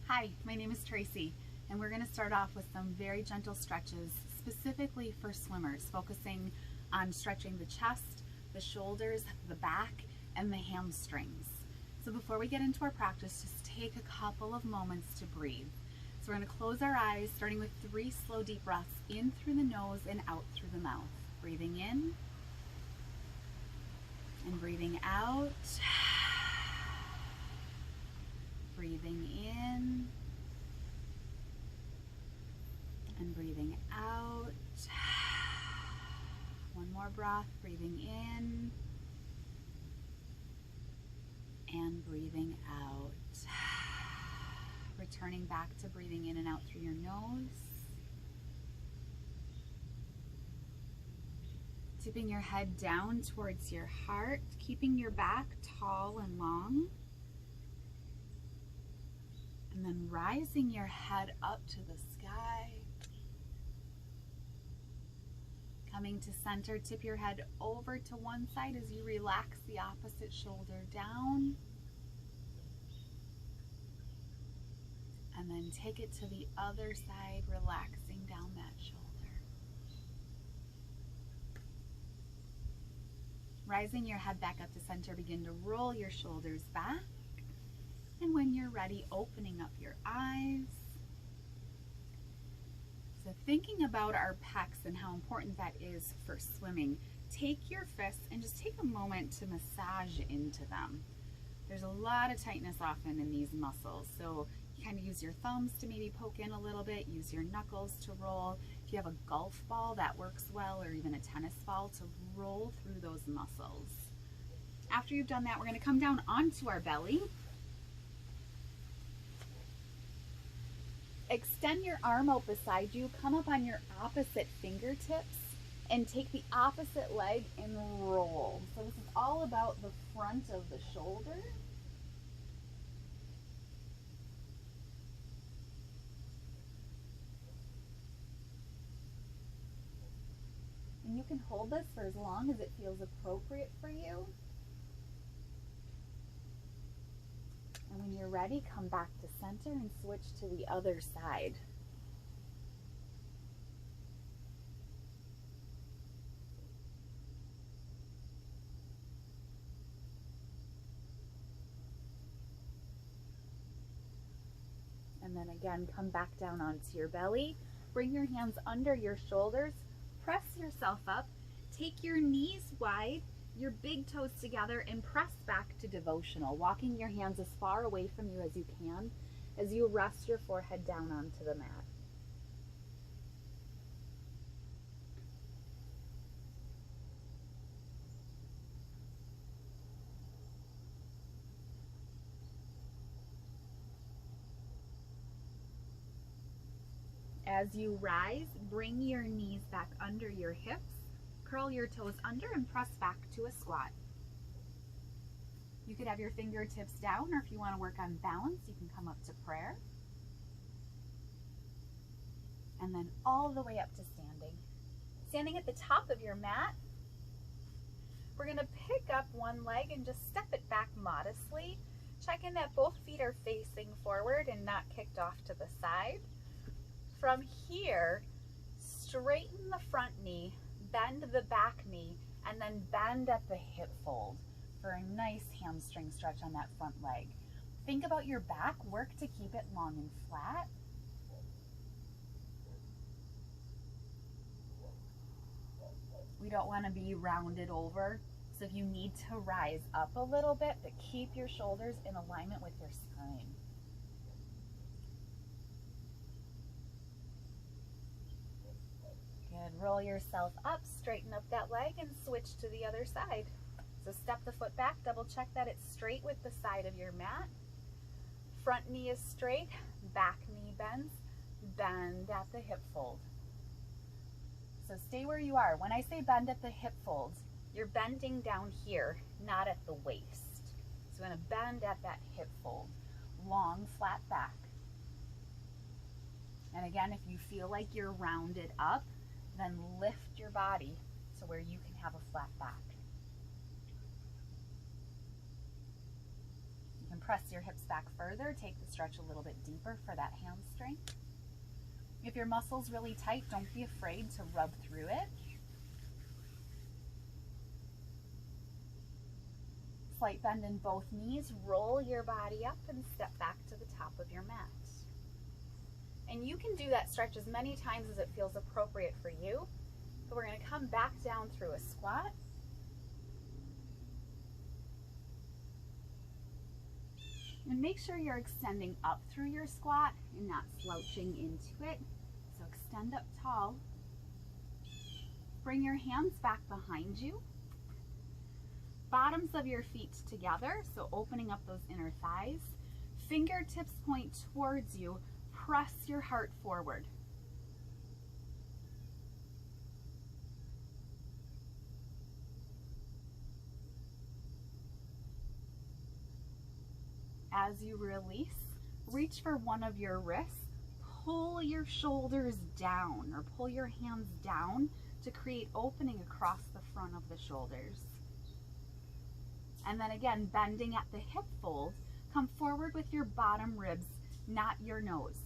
Hi, my name is Tracy, and we're going to start off with some very gentle stretches specifically for swimmers, focusing on stretching the chest, the shoulders, the back, and the hamstrings. So before we get into our practice, just take a couple of moments to breathe. So we're going to close our eyes, starting with 3 slow deep breaths in through the nose and out through the mouth. Breathing in and breathing out. Breathing in and breathing out. One more breath, breathing in and breathing out. Returning back to breathing in and out through your nose. Tipping your head down towards your heart, keeping your back tall and long. And then rising your head up to the sky. Coming to center, tip your head over to one side as you relax the opposite shoulder down. And then take it to the other side, relaxing down that shoulder. Rising your head back up to center, begin to roll your shoulders back. And when you're ready, opening up your eyes. So thinking about our pecs and how important that is for swimming, take your fists and just take a moment to massage into them. There's a lot of tightness often in these muscles, so you kind of use your thumbs to maybe poke in a little bit, use your knuckles to roll. If you have a golf ball, that works well, or even a tennis ball, to roll through those muscles. After you've done that, we're going to come down onto our belly. Extend your arm out beside you, come up on your opposite fingertips, and take the opposite leg and roll. So this is all about the front of the shoulder. And you can hold this for as long as it feels appropriate for you. And when you're ready, come back to center and switch to the other side. And then again, come back down onto your belly. Bring your hands under your shoulders. Press yourself up. Take your knees wide, your big toes together, and press back to devotional, walking your hands as far away from you as you can as you rest your forehead down onto the mat. As you rise, bring your knees back under your hips, curl your toes under, and press back to a squat. You could have your fingertips down, or if you want to work on balance, you can come up to prayer. And then all the way up to standing. Standing at the top of your mat, we're going to pick up one leg and just step it back modestly. Checking that both feet are facing forward and not kicked off to the side. From here, straighten the front knee, bend the back knee, and then bend at the hip fold for a nice hamstring stretch on that front leg. Think about your back, work to keep it long and flat. We don't want to be rounded over, so if you need to rise up a little bit, but keep your shoulders in alignment with your spine. Good. Roll yourself up, straighten up that leg, and switch to the other side. So step the foot back, double check that it's straight with the side of your mat. Front knee is straight, back knee bends, bend at the hip fold. So stay where you are. When I say bend at the hip fold, you're bending down here, not at the waist. So we're going to bend at that hip fold. Long, flat back. And again, if you feel like you're rounded up, then lift your body to where you can have a flat back. You And press your hips back further. Take the stretch a little bit deeper for that hamstring. If your muscle's really tight, don't be afraid to rub through it. Slight bend in both knees. Roll your body up and step back to the top of your mat. And you can do that stretch as many times as it feels appropriate for you. But we're going to come back down through a squat. And make sure you're extending up through your squat and not slouching into it. So extend up tall. Bring your hands back behind you. Bottoms of your feet together, so opening up those inner thighs. Fingertips point towards you. Press your heart forward. As you release, reach for one of your wrists, pull your shoulders down or pull your hands down to create opening across the front of the shoulders. And then again, bending at the hip fold, come forward with your bottom ribs, not your nose.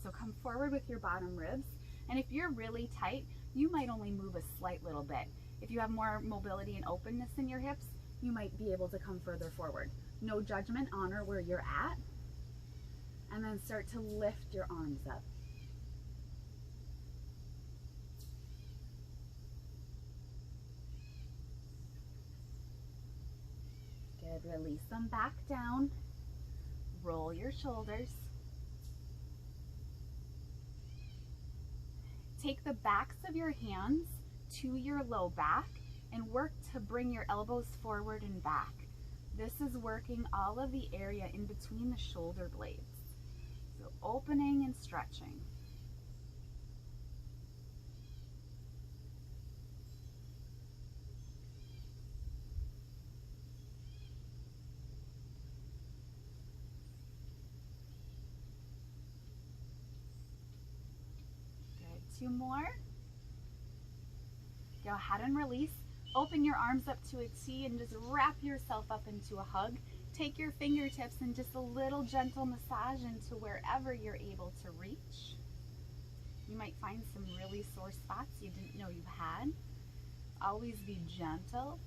So come forward with your bottom ribs. And if you're really tight, you might only move a slight little bit. If you have more mobility and openness in your hips, you might be able to come further forward. No judgment, honor where you're at. And then start to lift your arms up. Good, release them back down. Roll your shoulders. Take the backs of your hands to your low back and work to bring your elbows forward and back. This is working all of the area in between the shoulder blades. So opening and stretching. Good, 2 more. Go ahead and release. Open your arms up to a T and just wrap yourself up into a hug. Take your fingertips and just a little gentle massage into wherever you're able to reach. You might find some really sore spots you didn't know you had. Always be gentle.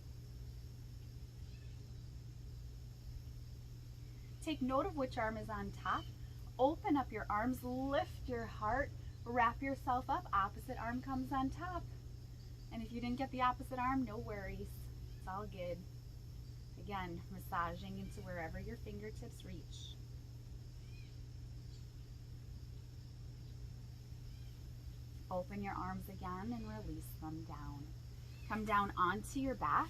Take note of which arm is on top. Open up your arms, lift your heart, wrap yourself up. Opposite arm comes on top. And if you didn't get the opposite arm, no worries. It's all good. Again, massaging into wherever your fingertips reach. Open your arms again and release them down. Come down onto your back.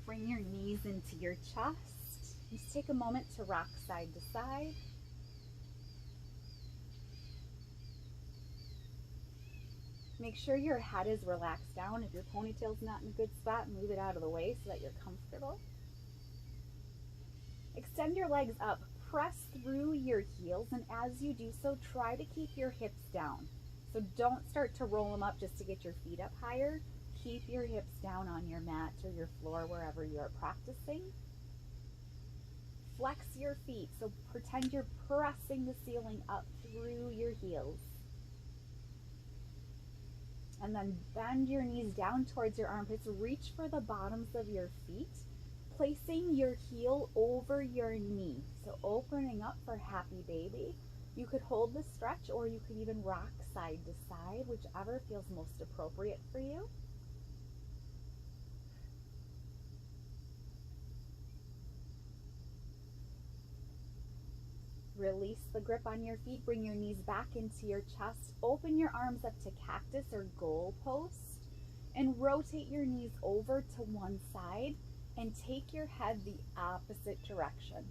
Bring your knees into your chest. Just take a moment to rock side to side. Make sure your head is relaxed down. If your ponytail's not in a good spot, move it out of the way so that you're comfortable. Extend your legs up. Press through your heels, and as you do so, try to keep your hips down. So don't start to roll them up just to get your feet up higher. Keep your hips down on your mat or your floor, wherever you are practicing. Flex your feet. So pretend you're pressing the ceiling up through your heels. And then bend your knees down towards your armpits. Reach for the bottoms of your feet, placing your heel over your knee. So opening up for happy baby. You could hold the stretch or you could even rock side to side, whichever feels most appropriate for you. Release the grip on your feet, bring your knees back into your chest, open your arms up to cactus or goalpost, and rotate your knees over to one side and take your head the opposite direction.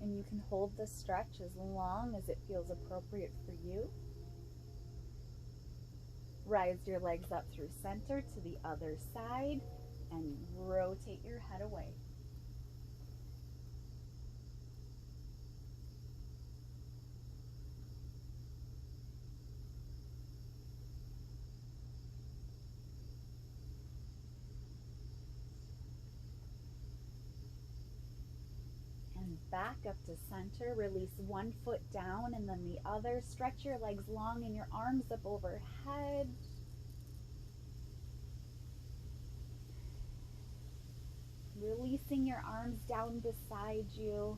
And you can hold the stretch as long as it feels appropriate for you. Rise your legs up through center to the other side and rotate your head away. back up to center. Release one foot down and then the other. Stretch your legs long and your arms up overhead. Releasing your arms down beside you.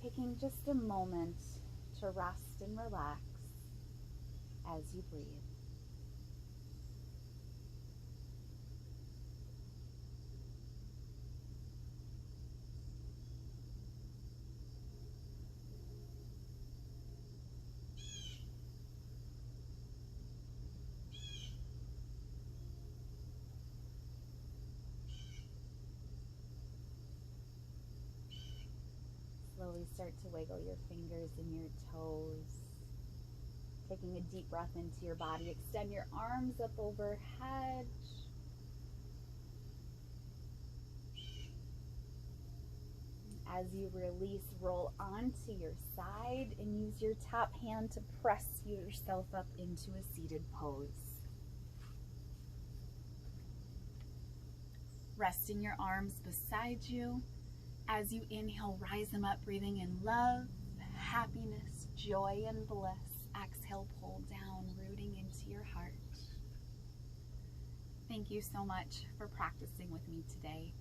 Taking just a moment to rest and relax as you breathe. Slowly start to wiggle your fingers and your toes. Taking a deep breath into your body. Extend your arms up overhead. As you release, roll onto your side and use your top hand to press yourself up into a seated pose. Resting your arms beside you. As you inhale, rise them up, breathing in love, happiness, joy, and bliss. Exhale, pull down, rooting into your heart. Thank you so much for practicing with me today.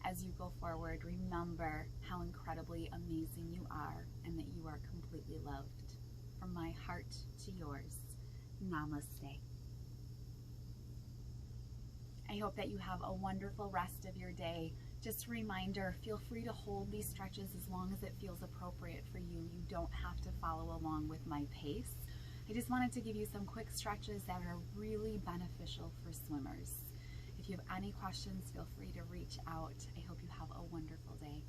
As you go forward, remember how incredibly amazing you are and that you are completely loved. From my heart to yours, namaste. I hope that you have a wonderful rest of your day. Just a reminder, feel free to hold these stretches as long as it feels appropriate for you. You don't have to follow along with my pace. I just wanted to give you some quick stretches that are really beneficial for swimmers. If you have any questions, feel free to reach out. I hope you have a wonderful day.